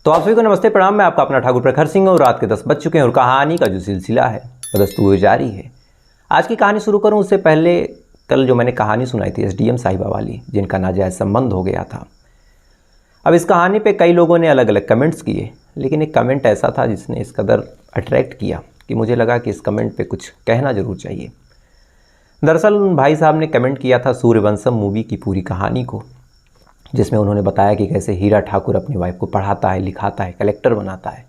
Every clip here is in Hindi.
तो आप सभी को नमस्ते प्रणाम। मैं आपका अपना ठाकुर प्रखर सिंह और रात के 10 बज चुके हैं और कहानी का जो सिलसिला है बदस्तूर हुए जारी है। आज की कहानी शुरू करूं उससे पहले कल जो मैंने कहानी सुनाई थी एसडीएम साहिबा वाली, जिनका नाजायज़ संबंध हो गया था। अब इस कहानी पे कई लोगों ने अलग अलग कमेंट्स किए, लेकिन एक कमेंट ऐसा था जिसने इस कदर अट्रैक्ट किया कि मुझे लगा कि इस कमेंट पे कुछ कहना ज़रूर चाहिए। दरअसल उन भाई साहब ने कमेंट किया था सूर्यवंशम मूवी की पूरी कहानी को, जिसमें उन्होंने बताया कि कैसे हीरा ठाकुर अपनी वाइफ को पढ़ाता है, लिखाता है, कलेक्टर बनाता है,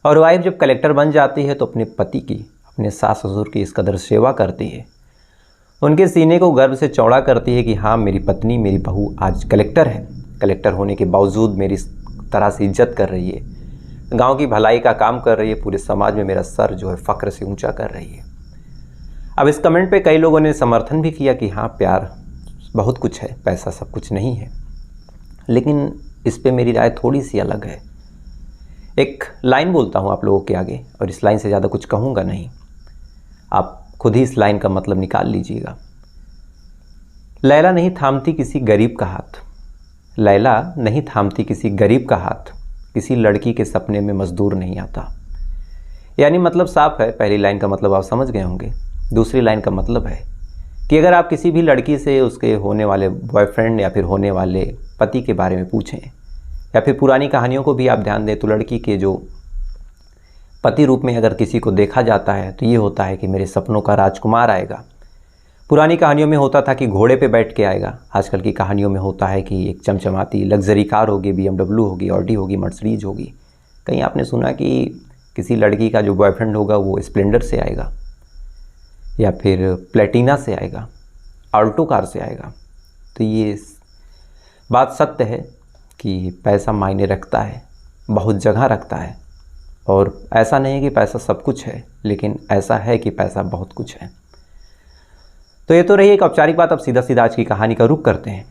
और वाइफ जब कलेक्टर बन जाती है तो अपने पति की, अपने सास ससुर की इस कदर सेवा करती है, उनके सीने को गर्व से चौड़ा करती है कि हाँ मेरी पत्नी, मेरी बहू आज कलेक्टर है, कलेक्टर होने के बावजूद मेरी इस तरह से इज्जत कर रही है, गाँव की भलाई का काम कर रही है, पूरे समाज में मेरा सर जो है फ़ख्र से ऊँचा कर रही है। अब इस कमेंट पे कई लोगों ने समर्थन भी किया कि हाँ प्यार बहुत कुछ है, पैसा सब कुछ नहीं है, लेकिन इस पे मेरी राय थोड़ी सी अलग है। एक लाइन बोलता हूँ आप लोगों के आगे और इस लाइन से ज़्यादा कुछ कहूँगा नहीं, आप खुद ही इस लाइन का मतलब निकाल लीजिएगा। लैला नहीं थामती किसी गरीब का हाथ, लैला नहीं थामती किसी गरीब का हाथ, किसी लड़की के सपने में मजदूर नहीं आता। यानी मतलब साफ है, पहली लाइन का मतलब आप समझ गए होंगे। दूसरी लाइन का मतलब है कि अगर आप किसी भी लड़की से उसके होने वाले बॉयफ्रेंड या फिर होने वाले पति के बारे में पूछें, या फिर पुरानी कहानियों को भी आप ध्यान दें, तो लड़की के जो पति रूप में अगर किसी को देखा जाता है तो ये होता है कि मेरे सपनों का राजकुमार आएगा। पुरानी कहानियों में होता था कि घोड़े पे बैठ के आएगा, आजकल की कहानियों में होता है कि एक चमचमाती लग्जरी कार होगी, BMW होगी, ऑडी होगी, मर्सिडीज होगी। कहीं आपने सुना कि किसी लड़की का जो बॉयफ्रेंड होगा वो स्प्लेंडर से आएगा या फिर प्लेटिना से आएगा, आल्टो कार से आएगा। तो ये बात सत्य है कि पैसा मायने रखता है, बहुत जगह रखता है, और ऐसा नहीं है कि पैसा सब कुछ है, लेकिन ऐसा है कि पैसा बहुत कुछ है। तो ये तो रही एक औपचारिक बात। अब सीधा सीधा आज की कहानी का रुख करते हैं।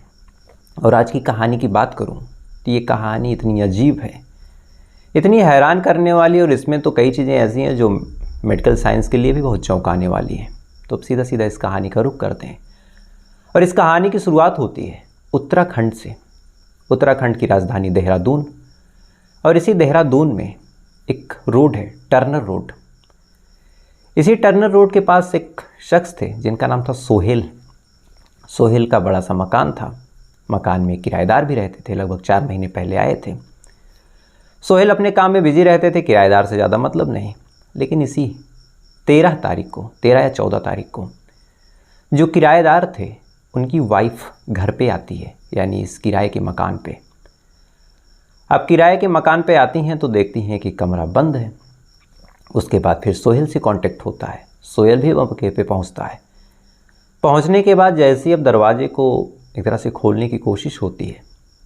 और आज की कहानी की बात करूं तो ये कहानी इतनी अजीब है, इतनी हैरान करने वाली, और इसमें तो कई चीज़ें ऐसी हैं जो मेडिकल साइंस के लिए भी बहुत चौंकाने वाली हैं। तो अब सीधा सीधा इस कहानी का रुख करते हैं। और इस कहानी की शुरुआत होती है उत्तराखंड से। उत्तराखंड की राजधानी देहरादून, और इसी देहरादून में एक रोड है, टर्नर रोड। इसी टर्नर रोड के पास एक शख्स थे जिनका नाम था सोहेल। सोहेल का बड़ा सा मकान था, मकान में किराएदार भी रहते थे, लगभग 4 महीने पहले आए थे। सोहेल अपने काम में बिजी रहते थे, किराएदार से ज़्यादा मतलब नहीं। लेकिन इसी 13 तारीख को, 13 या 14 तारीख को जो किराएदार थे उनकी वाइफ घर पे आती है, यानी इस किराए के मकान पे। अब किराए के मकान पे आती हैं तो देखती हैं कि कमरा बंद है। उसके बाद फिर सोहेल से कांटेक्ट होता है, सोहेल भी मौके पे पहुंचता है। पहुंचने के बाद जैसे ही अब दरवाजे को एक तरह से खोलने की कोशिश होती है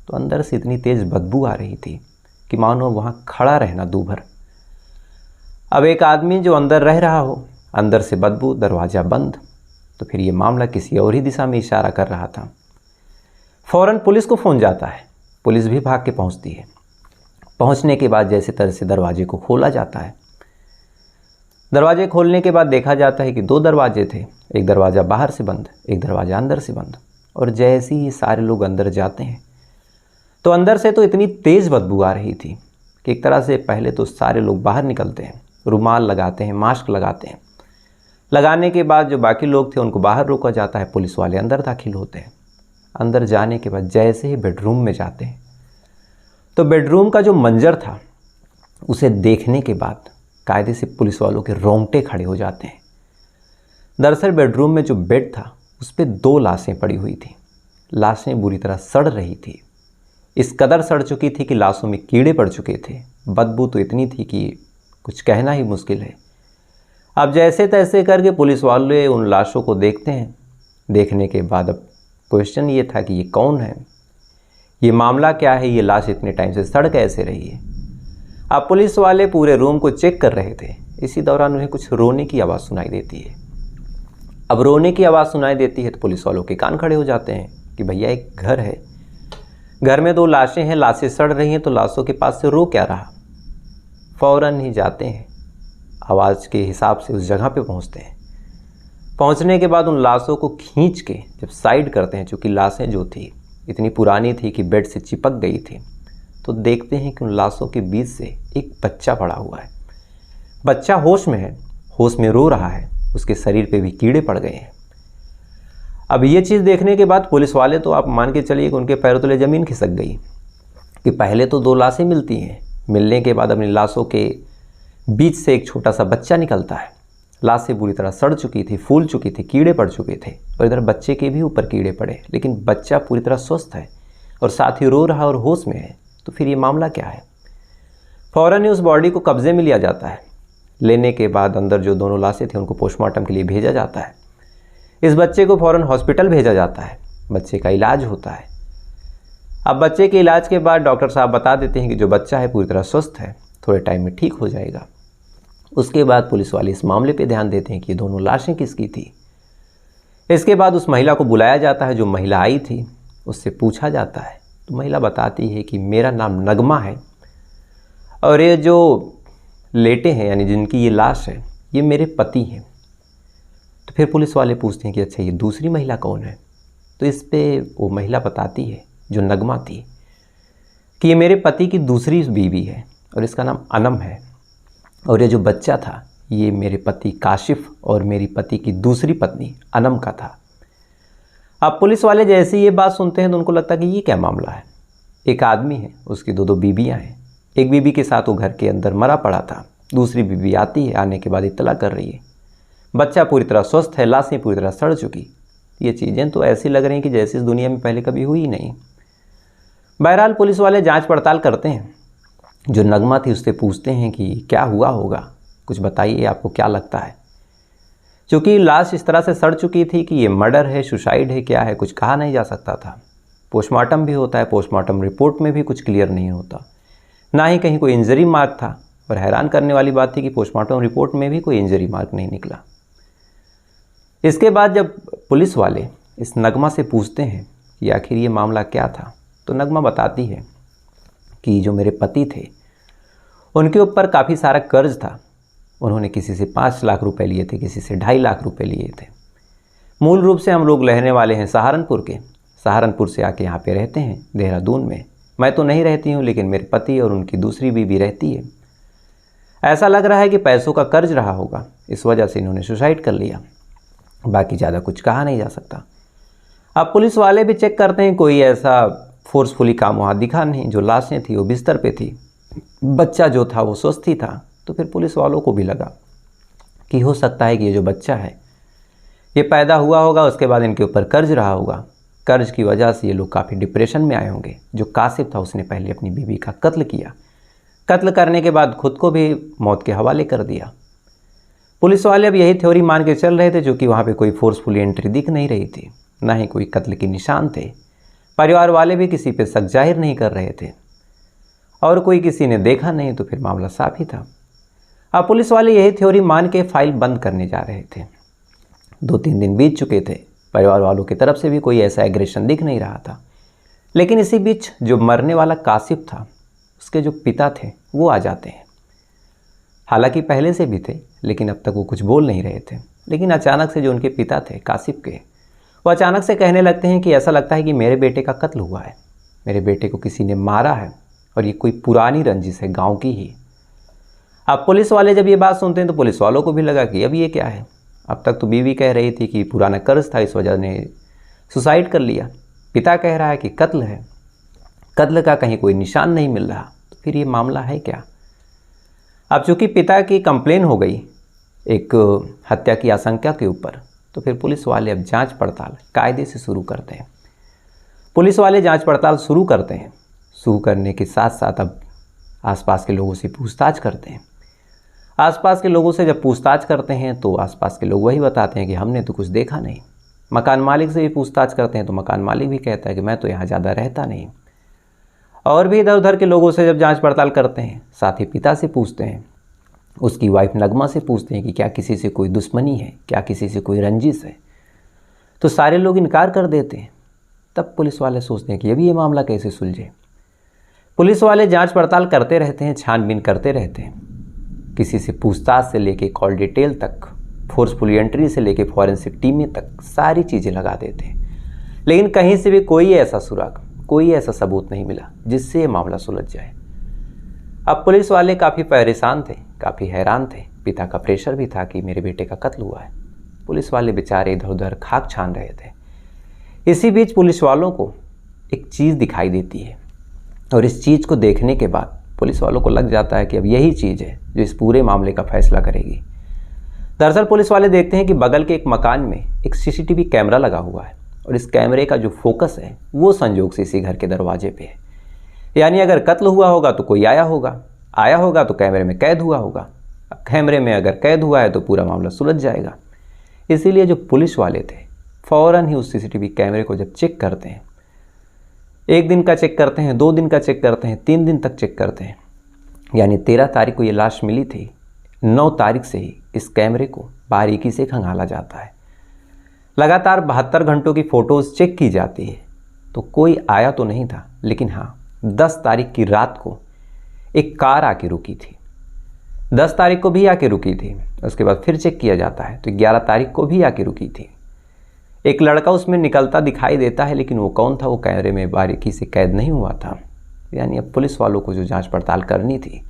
तो अंदर से इतनी तेज़ बदबू आ रही थी कि मानो वहाँ खड़ा रहना दूभर। अब एक आदमी जो अंदर रह रहा हो, अंदर से बदबू, दरवाज़ा बंद, तो फिर ये मामला किसी और ही दिशा में इशारा कर रहा था। फ़ौरन पुलिस को फ़ोन जाता है, पुलिस भी भाग के पहुंचती है। पहुंचने के बाद जैसे तरह से दरवाजे को खोला जाता है। दरवाजे खोलने के बाद देखा जाता है कि 2 दरवाजे थे, एक दरवाज़ा बाहर से बंद, एक दरवाज़ा अंदर से बंद। और जैसे ही सारे लोग अंदर जाते हैं तो अंदर से तो इतनी तेज़ बदबू आ रही थी कि एक तरह से पहले तो सारे लोग बाहर निकलते हैं, रुमाल लगाते हैं, मास्क लगाते हैं। लगाने के बाद जो बाकी लोग थे उनको बाहर रोका जाता है, पुलिस वाले अंदर दाखिल होते हैं। अंदर जाने के बाद जैसे ही बेडरूम में जाते हैं तो बेडरूम का जो मंजर था उसे देखने के बाद कायदे से पुलिस वालों के रोंगटे खड़े हो जाते हैं। दरअसल बेडरूम में जो बेड था उस पर 2 लाशें पड़ी हुई थी। लाशें बुरी तरह सड़ रही थी, इस कदर सड़ चुकी थी कि लाशों में कीड़े पड़ चुके थे। बदबू तो इतनी थी कि कुछ कहना ही मुश्किल है। अब जैसे तैसे करके पुलिस वाले उन लाशों को देखते हैं। देखने के बाद अब क्वेश्चन ये था कि ये कौन है, ये मामला क्या है, ये लाश इतने टाइम से सड़ कैसे रही है। अब पुलिस वाले पूरे रूम को चेक कर रहे थे। इसी दौरान उन्हें कुछ रोने की आवाज़ सुनाई देती है। अब रोने की आवाज़ सुनाई देती है तो पुलिस वालों के कान खड़े हो जाते हैं कि भैया एक घर है, घर में 2 लाशें हैं, लाशें सड़ रही हैं, तो लाशों के पास से रो क्या रहा। फ़ौरन ही जाते हैं, आवाज़ के हिसाब से उस जगह पे पहुंचते हैं। पहुंचने के बाद उन लाशों को खींच के जब साइड करते हैं, चूँकि लाशें जो थी इतनी पुरानी थी कि बेड से चिपक गई थी, तो देखते हैं कि उन लाशों के बीच से एक बच्चा पड़ा हुआ है। बच्चा होश में है, होश में रो रहा है, उसके शरीर पे भी कीड़े पड़ गए हैं। अब ये चीज़ देखने के बाद पुलिस वाले तो आप मान के चलिए कि उनके पैरों तले ज़मीन खिसक गई कि पहले तो 2 लाशें मिलती हैं, मिलने के बाद अपनी लाशों के बीच से एक छोटा सा बच्चा निकलता है। लाशें पूरी तरह सड़ चुकी थी, फूल चुकी थी, कीड़े पड़ चुके थे और इधर बच्चे के भी ऊपर कीड़े पड़े, लेकिन बच्चा पूरी तरह स्वस्थ है और साथ ही रो रहा और होश में है। तो फिर ये मामला क्या है? फौरन ही उस बॉडी को कब्जे में लिया जाता है। लेने के बाद अंदर जो दोनों लाशें थी उनको पोस्टमार्टम के लिए भेजा जाता है। इस बच्चे को फौरन हॉस्पिटल भेजा जाता है, बच्चे का इलाज होता है। अब बच्चे के इलाज के बाद डॉक्टर साहब बता देते हैं कि जो बच्चा है पूरी तरह स्वस्थ है, थोड़े टाइम में ठीक हो जाएगा। उसके बाद पुलिस वाले इस मामले पे ध्यान देते हैं कि ये दोनों लाशें किसकी थी। इसके बाद उस महिला को बुलाया जाता है, जो महिला आई थी उससे पूछा जाता है, तो महिला बताती है कि मेरा नाम नगमा है और ये जो लेटे हैं यानी जिनकी ये लाश है ये मेरे पति हैं। तो फिर पुलिस वाले पूछते हैं कि अच्छा ये दूसरी महिला कौन है? तो इस पे वो महिला बताती है जो नगमा थी कि ये मेरे पति की दूसरी बीवी है और इसका नाम अनम है और ये जो बच्चा था ये मेरे पति काशिफ और मेरी पति की दूसरी पत्नी अनम का था। अब पुलिस वाले जैसे ये बात सुनते हैं तो उनको लगता है कि ये क्या मामला है। एक आदमी है, उसकी 2 बीवियाँ हैं, एक बीवी के साथ वो घर के अंदर मरा पड़ा था, दूसरी बीवी आती है, आने के बाद इत्तला कर रही है, बच्चा पूरी तरह स्वस्थ है, लाशें पूरी तरह सड़ चुकी। ये चीज़ें तो ऐसी लग रही हैं कि जैसे इस दुनिया में पहले कभी हुई ही नहीं। बहरहाल पुलिस वाले जांच पड़ताल करते हैं। जो नगमा थी उससे पूछते हैं कि क्या हुआ होगा, कुछ बताइए, आपको क्या लगता है? क्योंकि लाश इस तरह से सड़ चुकी थी कि ये मर्डर है, सुसाइड है, क्या है, कुछ कहा नहीं जा सकता था। पोस्टमार्टम भी होता है, पोस्टमार्टम रिपोर्ट में भी कुछ क्लियर नहीं होता, ना ही कहीं कोई इंजरी मार्क था। और हैरान करने वाली बात थी कि पोस्टमार्टम रिपोर्ट में भी कोई इंजरी मार्क नहीं निकला। इसके बाद जब पुलिस वाले इस नगमा से पूछते हैं कि आखिर ये मामला क्या था, तो नगमा बताती है कि जो मेरे पति थे उनके ऊपर काफ़ी सारा कर्ज था। उन्होंने किसी से 5 लाख रुपए लिए थे, किसी से 2.5 लाख रुपए लिए थे। मूल रूप से हम लोग रहने वाले हैं सहारनपुर के, सहारनपुर से आके यहाँ पे रहते हैं देहरादून में। मैं तो नहीं रहती हूँ, लेकिन मेरे पति और उनकी दूसरी बीवी रहती है। ऐसा लग रहा है कि पैसों का कर्ज रहा होगा, इस वजह से इन्होंने सुसाइड कर लिया। बाकी ज़्यादा कुछ कहा नहीं जा सकता। अब पुलिस वाले भी चेक करते हैं, कोई ऐसा फोर्सफुली काम वहाँ दिखा नहीं। जो लाशें थी वो बिस्तर पे थी, बच्चा जो था वो स्वस्थ ही था। तो फिर पुलिस वालों को भी लगा कि हो सकता है कि ये जो बच्चा है ये पैदा हुआ होगा, उसके बाद इनके ऊपर कर्ज रहा होगा, कर्ज की वजह से ये लोग काफ़ी डिप्रेशन में आए होंगे। जो कासिफ था उसने पहले अपनी बीवी का कत्ल किया, कत्ल करने के बाद खुद को भी मौत के हवाले कर दिया। पुलिस वाले अब यही थ्योरी मान के चल रहे थे, जो कि वहाँ पे कोई फोर्सफुली एंट्री दिख नहीं रही थी, ना ही कोई कत्ल के निशान थे। परिवार वाले भी किसी पे शक जाहिर नहीं कर रहे थे और कोई किसी ने देखा नहीं, तो फिर मामला साफ ही था। अब पुलिस वाले यही थ्योरी मान के फाइल बंद करने जा रहे थे। 2-3 दिन बीत चुके थे, परिवार वालों की तरफ से भी कोई ऐसा एग्रेशन दिख नहीं रहा था। लेकिन इसी बीच जो मरने वाला कासिफ था उसके जो पिता थे वो आ जाते हैं। हालांकि पहले से भी थे, लेकिन अब तक वो कुछ बोल नहीं रहे थे। लेकिन अचानक से जो उनके पिता थे कासिफ के, वो अचानक से कहने लगते हैं कि ऐसा लगता है कि मेरे बेटे का कत्ल हुआ है, मेरे बेटे को किसी ने मारा है और ये कोई पुरानी रंजिश है गांव की ही। अब पुलिस वाले जब ये बात सुनते हैं तो पुलिस वालों को भी लगा कि अब ये क्या है। अब तक तो बीवी कह रही थी कि पुराना कर्ज था, इस वजह ने सुसाइड कर लिया। पिता कह रहा है कि कत्ल है, कत्ल का कहीं कोई निशान नहीं मिल रहा, तो फिर ये मामला है क्या। अब चूंकि पिता की कंप्लेन हो गई एक हत्या की आशंका के ऊपर, तो फिर पुलिस वाले अब जांच पड़ताल कायदे से शुरू करते हैं। पुलिस वाले जांच पड़ताल शुरू करते हैं। शुरू करने के साथ साथ अब आसपास के लोगों से पूछताछ करते हैं। आसपास के लोगों से जब पूछताछ करते हैं तो आसपास के लोग वही बताते हैं कि हमने तो कुछ देखा नहीं। मकान मालिक से भी पूछताछ करते हैं तो मकान मालिक भी कहता है कि मैं तो यहाँ ज़्यादा रहता नहीं। और भी इधर उधर के लोगों से जब जांच पड़ताल करते हैं, साथ ही पिता से पूछते हैं, उसकी वाइफ नगमा से पूछते हैं कि क्या किसी से कोई दुश्मनी है, क्या किसी से कोई रंजिश है, तो सारे लोग इनकार कर देते हैं। तब पुलिस वाले सोचते हैं कि अभी ये मामला कैसे सुलझे। पुलिस वाले जांच पड़ताल करते रहते हैं, छानबीन करते रहते हैं। किसी से पूछताछ से लेके कॉल डिटेल तक, फोर्सफुल एंट्री से लेके फॉरेंसिक टीमें तक सारी चीज़ें लगा देते हैं, लेकिन कहीं से भी कोई ऐसा सुराग, कोई ऐसा सबूत नहीं मिला जिससे ये मामला सुलझ जाए। अब पुलिस वाले काफ़ी परेशान थे, काफ़ी हैरान थे। पिता का प्रेशर भी था कि मेरे बेटे का कत्ल हुआ है। पुलिस वाले बेचारे इधर उधर खाक छान रहे थे। इसी बीच पुलिस वालों को एक चीज़ दिखाई देती है और इस चीज़ को देखने के बाद पुलिस वालों को लग जाता है कि अब यही चीज़ है जो इस पूरे मामले का फैसला करेगी। दरअसल पुलिस वाले देखते हैं कि बगल के एक मकान में एक सीसीटीवी कैमरा लगा हुआ है और इस कैमरे का जो फोकस है वो संयोग से इसी घर के दरवाजे पे है। यानी अगर कत्ल हुआ होगा तो कोई आया होगा तो कैमरे में कैद हुआ होगा। अब कैमरे में अगर कैद हुआ है तो पूरा मामला सुलझ जाएगा। इसीलिए जो पुलिस वाले थे फ़ौरन ही उस सीसीटीवी कैमरे को जब चेक करते हैं, 1 दिन का चेक करते हैं, 2 दिन का चेक करते हैं, 3 दिन तक चेक करते हैं। यानी 13 तारीख को ये लाश मिली थी, 9 तारीख से ही इस कैमरे को बारीकी से खंगाला जाता है। लगातार 72 घंटों की फ़ोटोज़ चेक की जाती है तो कोई आया तो नहीं था, लेकिन हाँ 10 तारीख की रात को एक कार आके रुकी थी। 10 तारीख को भी आके रुकी थी। उसके बाद फिर चेक किया जाता है तो 11 तारीख को भी आके रुकी थी। एक लड़का उसमें निकलता दिखाई देता है, लेकिन वो कौन था वो कैमरे में बारीकी से कैद नहीं हुआ था। यानी अब पुलिस वालों को जो जांच पड़ताल करनी थी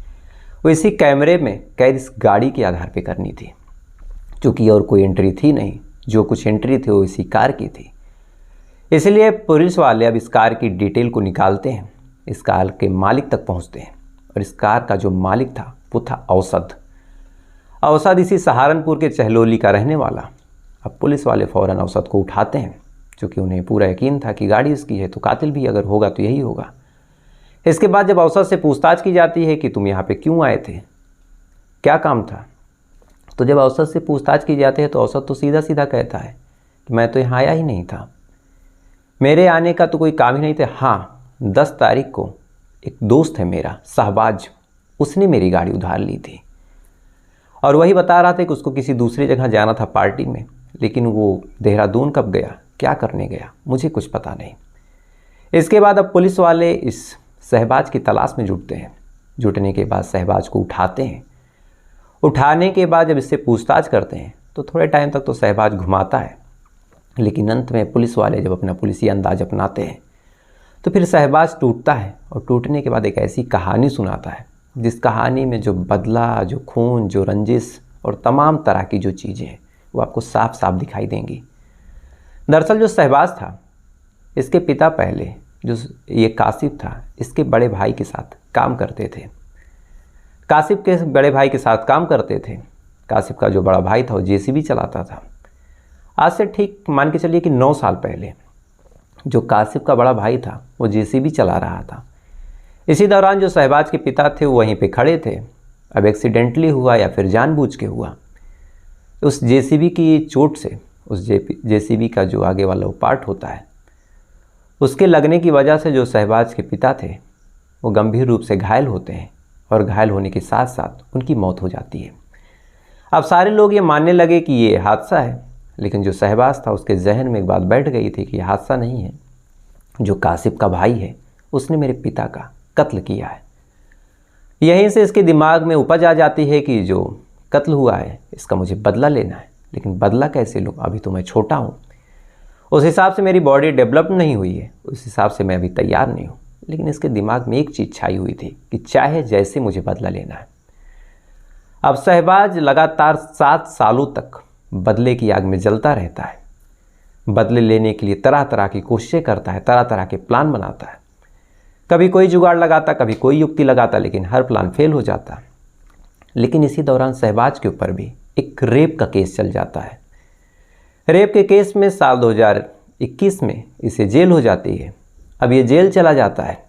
वो इसी कैमरे में कैद इस गाड़ी के आधार पे करनी थी, क्योंकि और कोई एंट्री थी नहीं। जो कुछ एंट्री थी वो इसी कार की थी। इसलिए पुलिस वाले अब इस कार की डिटेल को निकालते हैं, इस कार के मालिक तक पहुंचते हैं और इस कार का जो मालिक था वो था अवसद इसी सहारनपुर के चहलोली का रहने वाला। अब पुलिस वाले फ़ौरन अवसद को उठाते हैं, क्योंकि उन्हें पूरा यकीन था कि गाड़ी उसकी है तो कातिल भी अगर होगा तो यही होगा। इसके बाद जब अवसद से पूछताछ की जाती है कि तुम यहाँ पे क्यों आए थे, क्या काम था, तो जब अवसद से पूछताछ की जाती है तो अवसद तो सीधा सीधा कहता है कि मैं तो यहाँ आया ही नहीं था, मेरे आने का तो कोई काम ही नहीं था। हाँ 10 तारीख को एक दोस्त है मेरा शहबाज, उसने मेरी गाड़ी उधार ली थी और वही बता रहा था कि उसको किसी दूसरी जगह जाना था पार्टी में, लेकिन वो देहरादून कब गया, क्या करने गया, मुझे कुछ पता नहीं। इसके बाद अब पुलिस वाले इस शहबाज की तलाश में जुटते हैं। जुटने के बाद शहबाज को उठाते हैं। उठाने के बाद जब इससे पूछताछ करते हैं तो थोड़े टाइम तक तो शहबाज घुमाता है, लेकिन अंत में पुलिस वाले जब अपना पुलिसी अंदाज अपनाते हैं तो फिर शहबाज टूटता है और टूटने के बाद एक ऐसी कहानी सुनाता है जिस कहानी में जो बदला, जो खून, जो रंजिश और तमाम तरह की जो चीज़ें हैं वो आपको साफ साफ दिखाई देंगी। दरअसल जो शहबाज था, इसके पिता पहले जो ये कासिफ था, इसके बड़े भाई के साथ काम करते थे। कासिफ के बड़े भाई के साथ काम करते थे। कासिफ का जो बड़ा भाई था वो जेसीबी चलाता था। आज से ठीक मान के चलिए कि 9 साल पहले जो कासिफ का बड़ा भाई था वो जेसीबी चला रहा था। इसी दौरान जो शहबाज के पिता थे वो वहीं पे खड़े थे। अब एक्सीडेंटली हुआ या फिर जानबूझ के हुआ, उस जेसीबी की चोट से उस जेसीबी का जो आगे वाला वो पार्ट होता है उसके लगने की वजह से जो शहबाज के पिता थे वो गंभीर रूप से घायल होते हैं और घायल होने के साथ साथ उनकी मौत हो जाती है। अब सारे लोग ये मानने लगे कि ये हादसा है, लेकिन जो शहबाज था उसके जहन में एक बात बैठ गई थी कि ये हादसा नहीं है, जो कासिफ का भाई है उसने मेरे पिता का कत्ल किया है। यहीं से इसके दिमाग में उपज आ जाती है कि जो कत्ल हुआ है इसका मुझे बदला लेना है, लेकिन बदला कैसे लूँ, अभी तो मैं छोटा हूँ, उस हिसाब से मेरी बॉडी डेवलप नहीं हुई है, उस हिसाब से मैं अभी तैयार नहीं हूँ। लेकिन इसके दिमाग में एक चीज़ छाई हुई थी कि चाहे जैसे मुझे बदला लेना है। अब शहबाज लगातार 7 सालों तक बदले की आग में जलता रहता है। बदले लेने के लिए तरह तरह की कोशिशें करता है, तरह तरह के प्लान बनाता है। कभी कोई जुगाड़ लगाता, कभी कोई युक्ति लगाता, लेकिन हर प्लान फेल हो जाता। लेकिन इसी दौरान शहबाज के ऊपर भी एक रेप का केस चल जाता है। रेप के केस में साल 2021 में इसे जेल हो जाती है। अब ये जेल चला जाता है।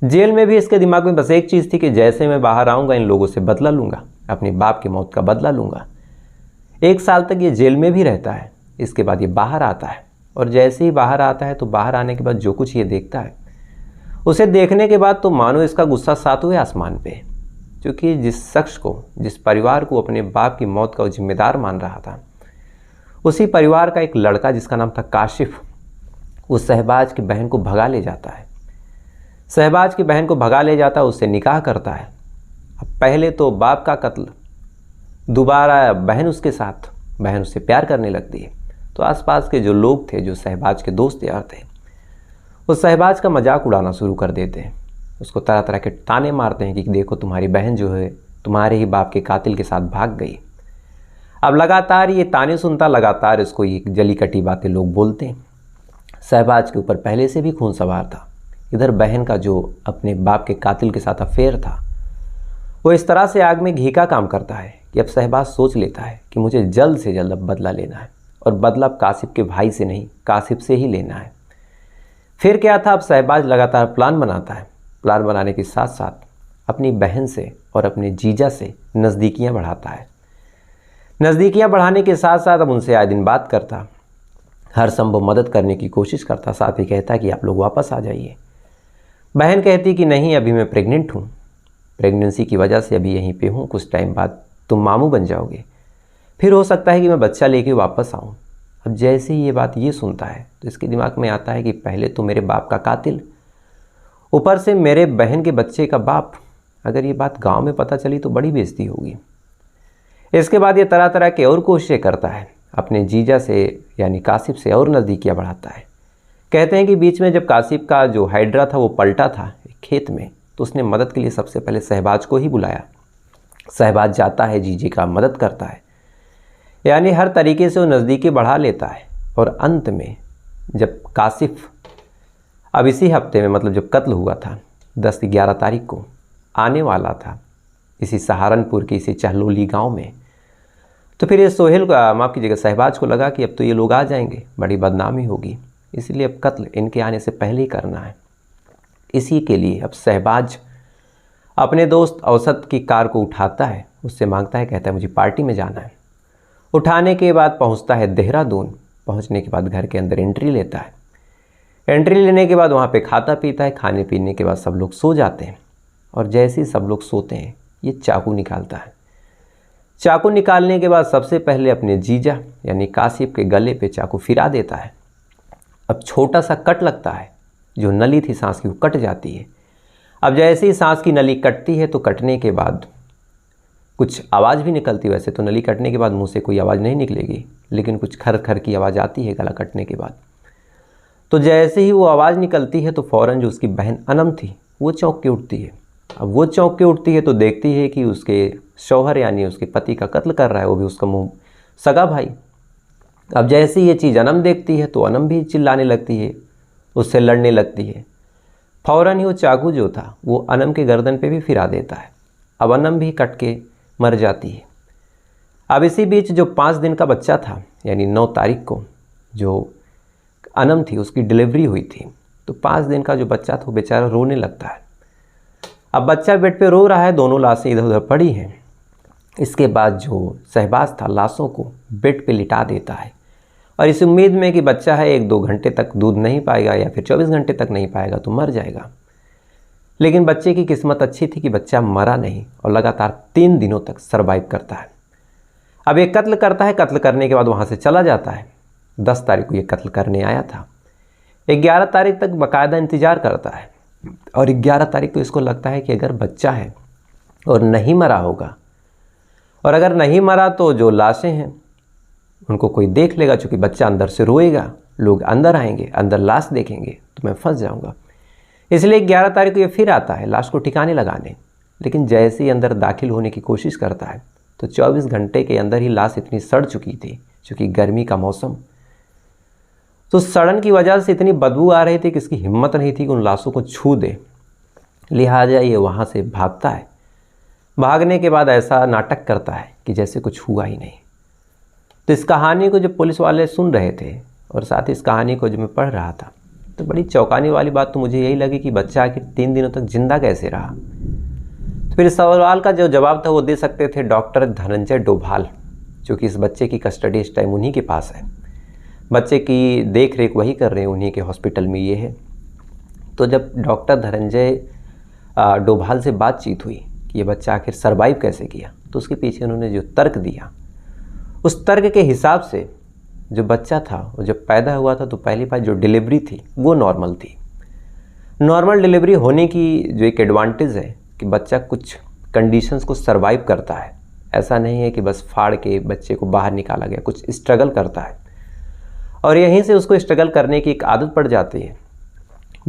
जेल में भी इसके दिमाग में बस एक चीज़ थी कि जैसे मैं बाहर आऊँगा इन लोगों से बदला लूँगा, अपने बाप की मौत का बदला लूँगा। 1 साल तक ये जेल में भी रहता है। इसके बाद ये बाहर आता है और जैसे ही बाहर आता है तो बाहर आने के बाद जो कुछ ये देखता है उसे देखने के बाद तो मानो इसका गुस्सा 7वें आसमान पे, क्योंकि जिस शख्स को, जिस परिवार को अपने बाप की मौत का जिम्मेदार मान रहा था, उसी परिवार का एक लड़का जिसका नाम था काशिफ, उस शहबाज की बहन को भगा ले जाता है। शहबाज की बहन को भगा ले जाता है, उससे निकाह करता है। अब पहले तो बाप का कत्ल, दोबारा बहन उसके साथ, बहन उससे प्यार करने लगती है। तो आसपास के जो लोग थे, जो शहबाज के दोस्त यार थे, उस शहबाज का मजाक उड़ाना शुरू कर देते हैं, उसको तरह तरह के ताने मारते हैं कि देखो तुम्हारी बहन जो है तुम्हारे ही बाप के कातिल के साथ भाग गई। अब लगातार ये ताने सुनता, लगातार इसको ये जली कटी बातें लोग बोलते हैं। शहबाज के ऊपर पहले से भी खून सवार था, इधर बहन का जो अपने बाप के कातिल के साथ अफेयर था वो इस तरह से आग में घी का काम करता है कि अब शहबाज सोच लेता है कि मुझे जल्द से जल्द अब बदला लेना है, और बदला अब कासिफ के भाई से नहीं कासिफ से ही लेना है। फिर क्या था, अब शहबाज लगातार प्लान बनाता है। प्लान बनाने के साथ साथ अपनी बहन से और अपने जीजा से नज़दीकियाँ बढ़ाता है। नज़दीकियाँ बढ़ाने के साथ साथ अब उनसे आए दिन बात करता, हर संभव मदद करने की कोशिश करता, साथ ही कहता कि आप लोग वापस आ जाइए। बहन कहती कि नहीं, अभी मैं प्रेग्नेंट हूँ, प्रेगनेंसी की वजह से अभी यहीं पे हूँ, कुछ टाइम बाद तुम मामू बन जाओगे, फिर हो सकता है कि मैं बच्चा लेके वापस आऊँ। अब जैसे ही ये बात ये सुनता है तो इसके दिमाग में आता है कि पहले तो मेरे बाप का कातिल, ऊपर से मेरे बहन के बच्चे का बाप, अगर ये बात गांव में पता चली तो बड़ी बेइज्जती होगी। इसके बाद ये तरह तरह के और कोशिशें करता है, अपने जीजा से यानी कासिफ से और नज़दीकियाँ बढ़ाता है। कहते हैं कि बीच में जब कासिफ का जो हाइड्रा था वो पलटा था खेत में, तो उसने मदद के लिए सबसे पहले शहबाज को ही बुलाया। शहबाज जाता है, जीजे का मदद करता है, यानी हर तरीके से वो नज़दीकी बढ़ा लेता है। और अंत में जब कासिफ अब इसी हफ्ते में, मतलब जब कत्ल हुआ था 10-11 तारीख को आने वाला था इसी सहारनपुर के इसी चहलोली गांव में, तो फिर ये सोहेल का, माफ़ कीजिएगा, शहबाज को लगा कि अब तो ये लोग आ जाएंगे, बड़ी बदनामी होगी, इसलिए अब कत्ल इनके आने से पहले ही करना है। इसी के लिए अब शहबाज अपने दोस्त औसत की कार को उठाता है, उससे मांगता है, कहता है मुझे पार्टी में जाना है। उठाने के बाद पहुंचता है देहरादून। पहुंचने के बाद घर के अंदर एंट्री लेता है। एंट्री लेने के बाद वहाँ पे खाता पीता है। खाने पीने के बाद सब लोग सो जाते हैं, और जैसे ही सब लोग सोते हैं ये चाकू निकालता है। चाकू निकालने के बाद सबसे पहले अपने जीजा यानी कासिफ के गले पे चाकू फिरा देता है। अब छोटा सा कट लगता है, जो नली थी सांस की वो कट जाती है। अब जैसे ही सांस की नली कटती है तो कटने के बाद कुछ आवाज़ भी निकलती है। वैसे तो नली कटने के बाद मुंह से कोई आवाज़ नहीं निकलेगी, लेकिन कुछ खर खर की आवाज़ आती है गला कटने के बाद। तो जैसे ही वो आवाज़ निकलती है तो फ़ौरन जो उसकी बहन अनम थी वो चौंक के उठती है। अब वो चौंक के उठती है तो देखती है कि उसके शौहर यानी उसके पति का कत्ल कर रहा है, वो भी उसका मुँह सगा भाई। अब जैसे ये चीज़ अनम देखती है तो अनम भी चिल्लाने लगती है, उससे लड़ने लगती है। फ़ौरन ही वो चाकू जो था वो अनम के गर्दन पे भी फिरा देता है। अब अनम भी कट के मर जाती है। अब इसी बीच जो 5 दिन का बच्चा था यानी 9 तारीख को जो अनम थी उसकी डिलीवरी हुई थी, तो 5 दिन का जो बच्चा था वो बेचारा रोने लगता है। अब बच्चा बेड पे रो रहा है, दोनों लाशें इधर उधर पड़ी हैं। इसके बाद जो शहबाज था लाशों को बेड पे लिटा देता है, और इस उम्मीद में कि बच्चा है 1-2 घंटे तक दूध नहीं पाएगा या फिर 24 घंटे तक नहीं पाएगा तो मर जाएगा। लेकिन बच्चे की किस्मत अच्छी थी कि बच्चा मरा नहीं और लगातार 3 दिनों तक सरवाइव करता है। अब ये कत्ल करता है, कत्ल करने के बाद वहाँ से चला जाता है। 10 तारीख को ये कत्ल करने आया था। 11 तारीख तक बाकायदा इंतज़ार करता है, और 11 तारीख को इसको लगता है कि अगर बच्चा है और नहीं मरा होगा, और अगर नहीं मरा तो जो लाशें हैं उनको कोई देख लेगा, चूँकि बच्चा अंदर से रोएगा, लोग अंदर आएंगे, अंदर लाश देखेंगे तो मैं फंस जाऊँगा। इसलिए 11 तारीख को ये फिर आता है लाश को ठिकाने लगाने। लेकिन जैसे ही अंदर दाखिल होने की कोशिश करता है तो 24 घंटे के अंदर ही लाश इतनी सड़ चुकी थी, चूँकि गर्मी का मौसम, तो सड़न की वजह से इतनी बदबू आ रही थी कि इसकी हिम्मत नहीं थी कि उन लाशों को छू दे। लिहाजा ये वहाँ से भागता है। भागने के बाद ऐसा नाटक करता है कि जैसे कुछ हुआ ही नहीं। तो इस कहानी को जब पुलिस वाले सुन रहे थे और साथ ही इस कहानी को जब मैं पढ़ रहा था तो बड़ी चौंकाने वाली बात तो मुझे यही लगी कि बच्चा आखिर 3 दिनों तक जिंदा कैसे रहा। तो फिर इस सवाल का जो जवाब था वो दे सकते थे डॉक्टर धनंजय डोभाल, जो कि इस बच्चे की कस्टडी इस टाइम उन्हीं के पास है। बच्चे की देख रेख वही कर रहे हैं, उन्हीं के हॉस्पिटल में ये है। तो जब डॉक्टर धनंजय डोभाल से बातचीत हुई कि ये बच्चा आखिर सर्वाइव कैसे किया, तो उसके पीछे उन्होंने जो तर्क दिया, उस तर्क के हिसाब से जो बच्चा था वो जब पैदा हुआ था तो पहली बार जो डिलीवरी थी वो नॉर्मल थी। नॉर्मल डिलीवरी होने की जो एक एडवांटेज है कि बच्चा कुछ कंडीशंस को सरवाइव करता है। ऐसा नहीं है कि बस फाड़ के बच्चे को बाहर निकाला गया, कुछ स्ट्रगल करता है, और यहीं से उसको स्ट्रगल करने की एक आदत पड़ जाती है।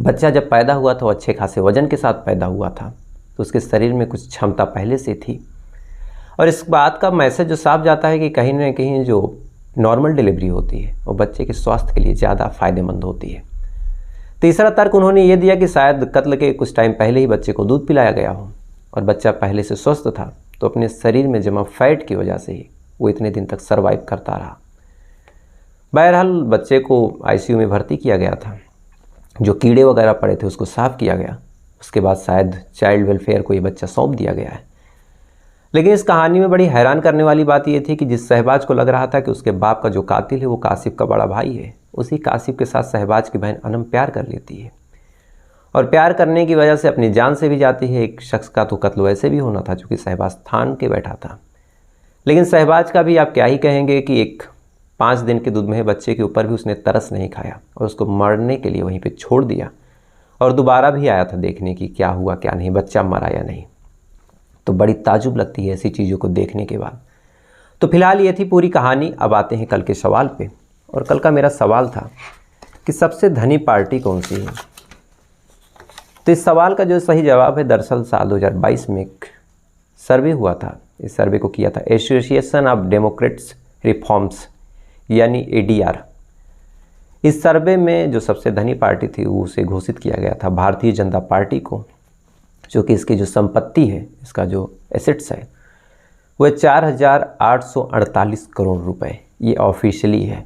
बच्चा जब पैदा हुआ था वो अच्छे खासे वजन के साथ पैदा हुआ था, तो उसके शरीर में कुछ क्षमता पहले से थी। और इस बात का मैसेज जो साफ जाता है कि कहीं ना कहीं जो नॉर्मल डिलीवरी होती है वो बच्चे के स्वास्थ्य के लिए ज़्यादा फायदेमंद होती है। तीसरा तर्क उन्होंने ये दिया कि शायद कत्ल के कुछ टाइम पहले ही बच्चे को दूध पिलाया गया हो और बच्चा पहले से स्वस्थ था, तो अपने शरीर में जमा फैट की वजह से ही वो इतने दिन तक सर्वाइव करता रहा। बहरहाल बच्चे को आईसीयू में भर्ती किया गया था, जो कीड़े वगैरह पड़े थे उसको साफ़ किया गया, उसके बाद शायद चाइल्ड वेलफेयर को ये बच्चा सौंप दिया गया है। लेकिन इस कहानी में बड़ी हैरान करने वाली बात यह थी कि जिस शहबाज को लग रहा था कि उसके बाप का जो कातिल है वो कासिफ का बड़ा भाई है, उसी कासिफ के साथ शहबाज की बहन अनम प्यार कर लेती है और प्यार करने की वजह से अपनी जान से भी जाती है। एक शख्स का तो कत्ल वैसे भी होना था, चूँकि शहबाज थान के बैठा था। लेकिन शहबाज का भी आप क्या ही कहेंगे कि एक 5 दिन के दूध में बच्चे के ऊपर भी उसने तरस नहीं खाया और उसको मरने के लिए वहीं पे छोड़ दिया और दोबारा भी आया था देखने की क्या हुआ क्या नहीं, बच्चा मरा या नहीं। तो बड़ी ताजुब लगती है ऐसी चीज़ों को देखने के बाद। तो फिलहाल ये थी पूरी कहानी। अब आते हैं कल के सवाल पे, और कल का मेरा सवाल था कि सबसे धनी पार्टी कौन सी है। तो इस सवाल का जो सही जवाब है, दरअसल साल 2022 में एक सर्वे हुआ था। इस सर्वे को किया था एसोसिएशन ऑफ डेमोक्रेट्स रिफॉर्म्स यानी ADR। इस सर्वे में जो सबसे धनी पार्टी थी उसे घोषित किया गया था भारतीय जनता पार्टी को, जो कि इसकी जो संपत्ति है, इसका जो एसेट्स है वह 4,848 करोड़ रुपए, ये ऑफिशियली है।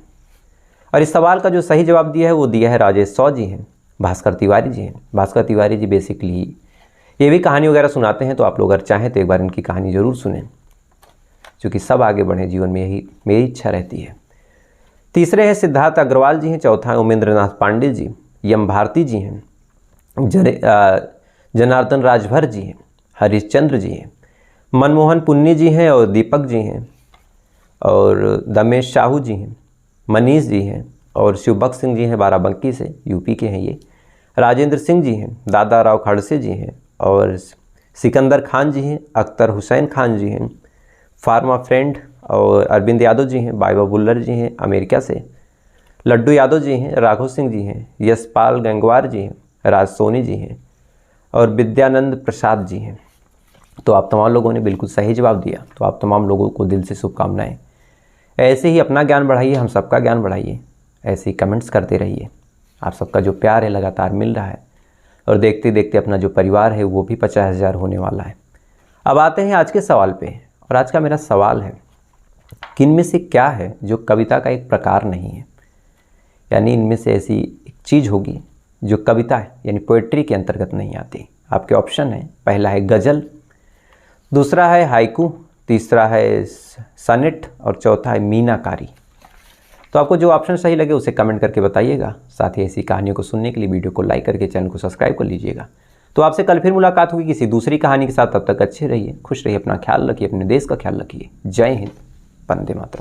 और इस सवाल का जो सही जवाब दिया है वो दिया है राजेश सौ जी हैं, भास्कर तिवारी जी हैं। भास्कर तिवारी जी बेसिकली ये भी कहानी वगैरह सुनाते हैं, तो आप लोग अगर चाहें तो एक बार इनकी कहानी ज़रूर सुनें, क्योंकि सब आगे बढ़े जीवन में, यही मेरी इच्छा रहती है। तीसरे हैं सिद्धार्थ अग्रवाल जी हैं। चौथा है उमेंद्र नाथ पांडे जी, यम भारती जी हैं, जनार्दन राजभर जी हैं, हरिश्चंद्र जी हैं, मनमोहन पुन्नी जी हैं और दीपक जी हैं, और दमेश साहू जी हैं, मनीष जी हैं, और शिवभक्त सिंह जी हैं बाराबंकी से, यूपी के हैं ये, राजेंद्र सिंह जी हैं, दादा राव खड़से जी हैं, और सिकंदर खान जी हैं, अख्तर हुसैन खान जी हैं, फार्मा फ्रेंड, और अरविंद यादव जी हैं, बाइबा बुल्लर जी हैं अमेरिका से, लड्डू यादव जी हैं, राघव सिंह जी हैं, यशपाल गंगवार जी हैं, राज सोनी जी हैं, और विद्यानंद प्रसाद जी हैं। तो आप तमाम लोगों ने बिल्कुल सही जवाब दिया। तो आप तमाम लोगों को दिल से शुभकामनाएं। ऐसे ही अपना ज्ञान बढ़ाइए, हम सबका ज्ञान बढ़ाइए, ऐसे ही कमेंट्स करते रहिए। आप सबका जो प्यार है लगातार मिल रहा है, और देखते देखते अपना जो परिवार है वो भी 50,000 होने वाला है। अब आते हैं आज के सवाल पे, और आज का मेरा सवाल है कि इनमें से क्या है जो कविता का एक प्रकार नहीं है, यानी इनमें से ऐसी एक चीज़ होगी जो कविता है यानी पोएट्री के अंतर्गत नहीं आती। आपके ऑप्शन है, पहला है गज़ल, दूसरा है हाइकू, तीसरा है सनेट, और चौथा है मीनाकारी। तो आपको जो ऑप्शन सही लगे उसे कमेंट करके बताइएगा। साथ ही ऐसी कहानियों को सुनने के लिए वीडियो को लाइक करके चैनल को सब्सक्राइब कर लीजिएगा। तो आपसे कल फिर मुलाकात होगी किसी दूसरी कहानी के साथ। तब तक अच्छे रहिए, खुश रहिए, अपना ख्याल रखिए, अपने देश का ख्याल रखिए। जय हिंद, वंदे मातरम।